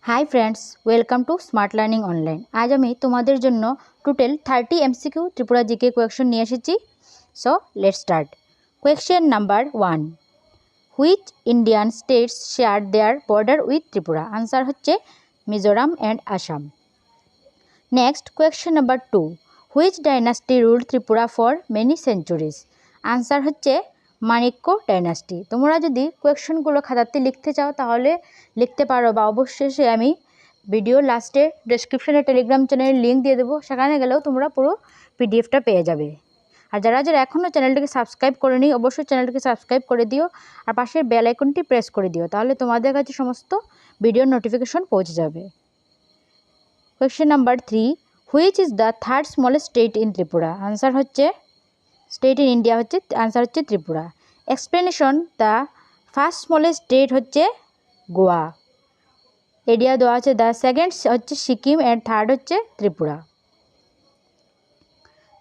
High friends welcome to smart learning online. आज हमें तुम्हारे जन्य total 30 MCQ Tripura GK question निये एसेछि। So let's start. Question number 1, which Indian states share their border with Tripura? Answer होच्छे Mizoram and Assam. Next question number 2, which dynasty ruled Tripura for many centuries? Answer होच्छे Manikya dynasty. তোমরা যদি কোয়েশ্চনগুলো খাতাতে লিখতে চাও তাহলে লিখতে পারো বা অবশ্যই আমি ভিডিও লাস্টে ডেসক্রিপশনে টেলিগ্রাম চ্যানেলের লিঙ্ক দিয়ে দেবো, সেখানে গেলেও তোমরা পুরো পিডিএফটা পেয়ে যাবে। আর যারা যারা এখনও চ্যানেলটিকে সাবস্ক্রাইব করেনি অবশ্যই চ্যানেলটিকে সাবস্ক্রাইব করে দিও আর পাশের বেল আইকনটি প্রেস করে দিও, তাহলে তোমাদের কাছে সমস্ত ভিডিওর নোটিফিকেশন পৌঁছে যাবে। Question number 3, which is the third smallest state in Tripura? Answer হচ্ছে স্টেট ইন ইন্ডিয়া হচ্ছে আনসার হচ্ছে Tripura. Explanation, the first smallest state হচ্ছে গোয়া, এরিয়া দেওয়া আছে। দ্য সেকেন্ড হচ্ছে সিকিম এন্ড থার্ড হচ্ছে Tripura.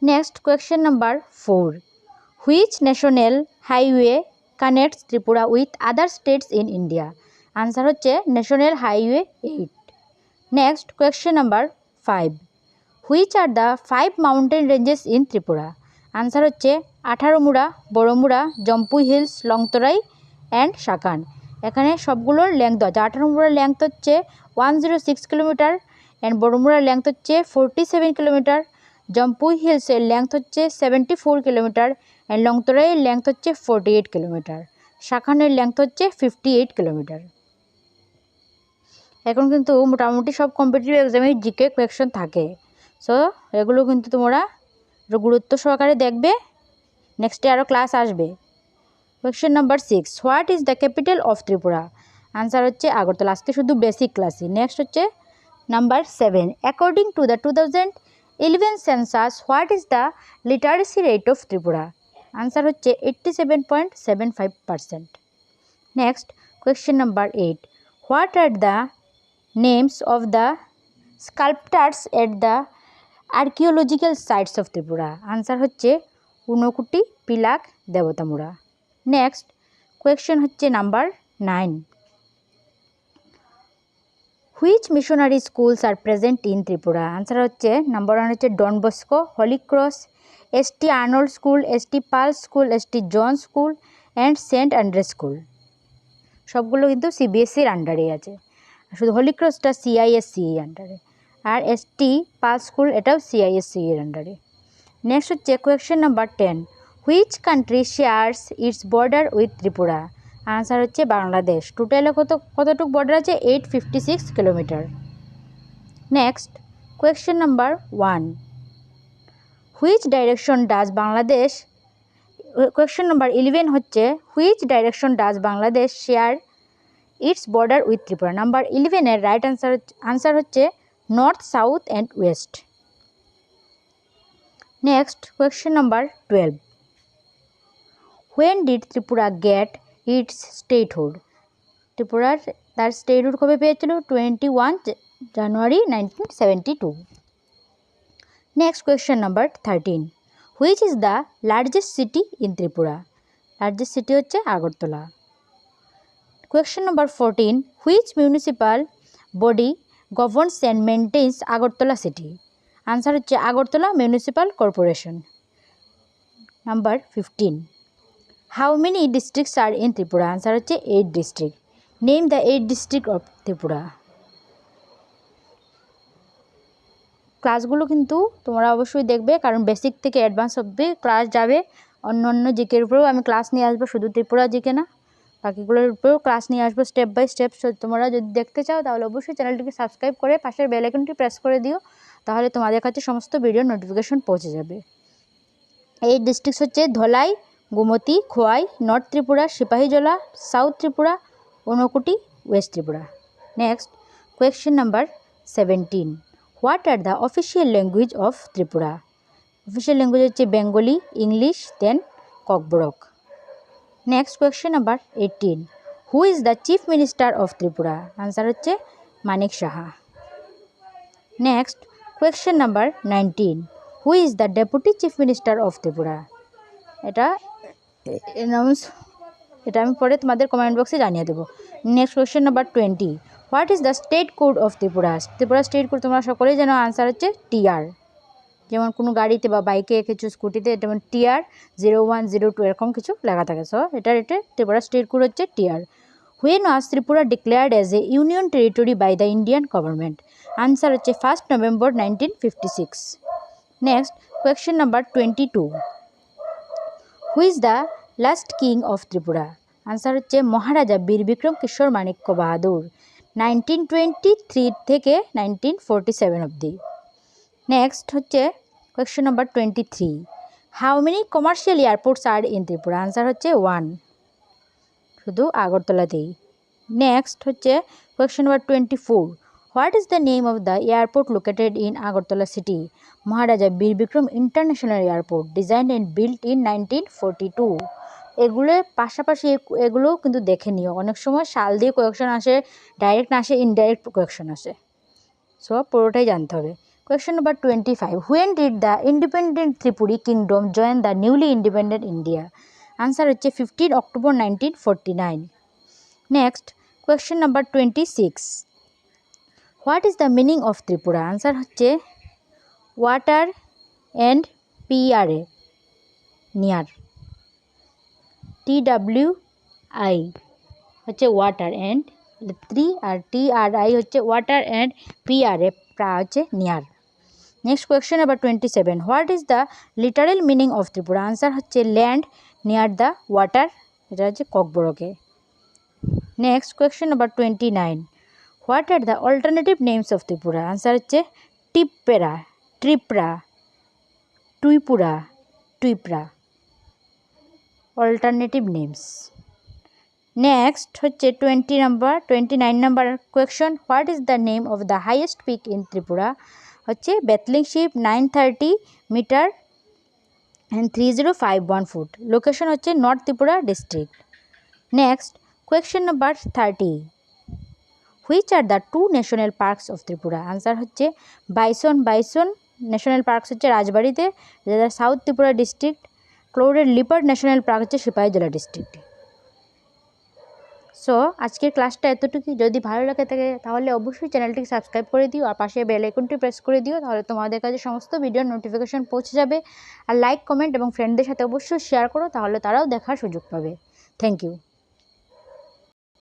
Next question number 4, which national highway connects Tripura with other states in India? Answer হচ্ছে national highway 8। Next question number 5, which are the 5 mountain ranges in Tripura? Answer হচ্ছে Atharamura, Baramura, Jampui hills, Longtharai and Sakhan. এখানে সবগুলোর length আছে। আঠারোমুড়ার length হচ্ছে 106 kilometre and বড়মুড়ার length হচ্ছে 47 kilometre, Jampui হিলসের length হচ্ছে 74 kilometre and লংতরাইয়ের length হচ্ছে 48 kilometre, সাকানের length হচ্ছে 58 কিলোমিটার। এখন কিন্তু মোটামুটি সব কম্পিটিটিভ এক্সামে জিকে কোয়েশ্চন থাকে, সো এগুলো কিন্তু তোমরা গুরুত্ব সহকারে দেখবে, নেক্সটে আরও ক্লাস আসবে। Question number 6, what is the capital of Tripura? Answer হচ্ছে আগরতলা। আজকে শুধু বেসিক ক্লাসই। নেক্সট হচ্ছে number 7, according to the 2011 census what is the literacy rate of Tripura? Answer হচ্ছে 87.75%। Next question number 8, what are the names of the sculptors at the archaeological sites of Tripura? Answer হচ্ছে ঊনকোটি, পিলাক, দেবতামুড়া। Next question হচ্ছে number 9, which missionary schools R present in Tripura? Answer হচ্ছে number 1 হচ্ছে Don Bosco, Holy Cross, ST Arnold school, ST Paul school, ST John school and Saint Andrew school. সবগুলো কিন্তু সিবিএসসির আন্ডারে আছে, শুধু হলি ক্রসটা সিআইএসসি আন্ডারে, আর এসটি পাল স্কুল এটাও সিআইএসসি এর আন্ডারে। নেক্সট হচ্ছে question number 10, which country shares its border with Tripura? Answer হচ্ছে বাংলাদেশ। টোটালে কতটুকু বর্ডার আছে? 856 kilometre. Next question number 1, which direction does Bangladesh? Question number 11 হচ্ছে which direction does Bangladesh share its border with Tripura? Number 11 right answer হচ্ছে north, south and west. Next question number 12, when did Tripura gate its statehood? ত্রিপুরার তার statehood কবে পেয়েছিল? 21 January 1972। Next question number 13, which is the largest city in Tripura? Largest city হচ্ছে Agartala. Question number 14, which municipal body governs and maintains Agartala city? Answer হচ্ছে Agartala municipal corporation. Number 15, how many districts are in Tripura? Answer হচ্ছে 8 district. Name the 8 district of Tripura. ক্লাসগুলো কিন্তু তোমরা অবশ্যই দেখবে, কারণ basic থেকে অ্যাডভান্স অবধি ক্লাস যাবে। অন্য অন্য জিকের উপরেও আমি ক্লাস নিয়ে আসবো, শুধু ত্রিপুরা জিকে না, বাকিগুলোর উপরেও ক্লাস নিয়ে আসবো স্টেপ বাই স্টেপ। তোমরা যদি দেখতে চাও তাহলে অবশ্যই চ্যানেলটিকে সাবস্ক্রাইব করে পাশের বেল আইকনটি প্রেস করে দিও, তাহলে তোমাদের কাছে সমস্ত ভিডিওর নোটিফিকেশন পৌঁছে যাবে। এই ডিস্ট্রিক্টস হচ্ছে Dhalai, Gomati, Khowai, north Tripura, Sepahijala, south Tripura, Unakoti, west Tripura. Next question number 17, what are the official language of Tripura? Official language হচ্ছে Bengali, English, then Kokborok. Next question number 18, who is the chief minister of Tripura? Answer হচ্ছে Manik Saha. Next question number 19, who is the deputy chief minister of Tripura? এটা announce এটা আমি পরে তোমাদের comment বক্সে জানিয়ে দেবো। Next question number 20, what is the state code of Tripura? Tripura state code তোমরা সকলেই জানো, আনসার হচ্ছে TR। যেমন কোনো গাড়িতে বা বাইকে কিছু স্কুটিতে যেমন TR 0102 এরকম কিছু লেখা থাকে। সো এটা ত্রিপুরা স্টেট কোড হচ্ছে TR। When was Tripura declared as a union territory by the Indian government? Answer হচ্ছে 1st November 1956. Next, question number 22. Who is the last king of Tripura? Answer হচ্ছে মহারাজা বীর বিক্রম কিশোর মাণিক্য বাহাদুর 1923 থেকে 1947 অবধি। নেক্সট হচ্ছে question number 23. How many commercial airports are in Tripura? Answer হচ্ছে 1, শুধু আগরতলাতেই। Next হচ্ছে question number 24, what is the name of the airport located in Agartala city? Maharaja Bir Bikram international airport, design and built in 1942। এগুলোর পাশাপাশি এগুলোও কিন্তু দেখে নিও, অনেক সময় সাল দিয়ে কোয়েশ্চেন আসে, ডাইরেক্ট না আসে, ইনডাইরেক্ট কোয়েশ্চেন আসে। সো পুরোটাই জানতে হবে। Question number 25, when did the independent Tripuri kingdom join the newly independent India? Answer হচ্ছে 15 October 1949। Next question number 26, what is the meaning of Tripura? Answer হচ্ছে water and PRA, near. TWI হচ্ছে water and 3 আর TRI হচ্ছে water and PRA প্রা হচ্ছে near. Next question number 27, what is the literal meaning of Tripura? Answer হচ্ছে land near the water, এটা হচ্ছে ককবরকে। Next question number 29, what are the alternative names of Tripura? Answer হচ্ছে Tippera, Tripra, Twipura, Twipra, alternative names. Next হচ্ছে 29 number question, what is the name of the highest peak in Tripura? হচ্ছে Betling Shib 930 metre and 3051 feet, location হচ্ছে north Tripura district. Next question number 30, which are the 2 national parks of Tripura? Answer হচ্ছে bison national parks হচ্ছে রাজবাড়িতে, যেটা south Tripura district. Clouded leopard national park হচ্ছে সিপাহীজলা ডিস্ট্রিক্টে। So আজকের ক্লাসটা এতটুকুই। যদি ভালো লাগে থাকে তাহলে অবশ্যই চ্যানেলটিকে সাবস্ক্রাইব করে দিও আর পাশে বেল আইকনটি প্রেস করে দিও, তাহলে তোমাদের কাছে সমস্ত ভিডিওর নোটিফিকেশন পৌঁছে যাবে। আর লাইক, কমেন্ট এবং ফ্রেন্ডদের সাথে অবশ্যই শেয়ার করো, তাহলে তারাও দেখার সুযোগ পাবে। Thank you.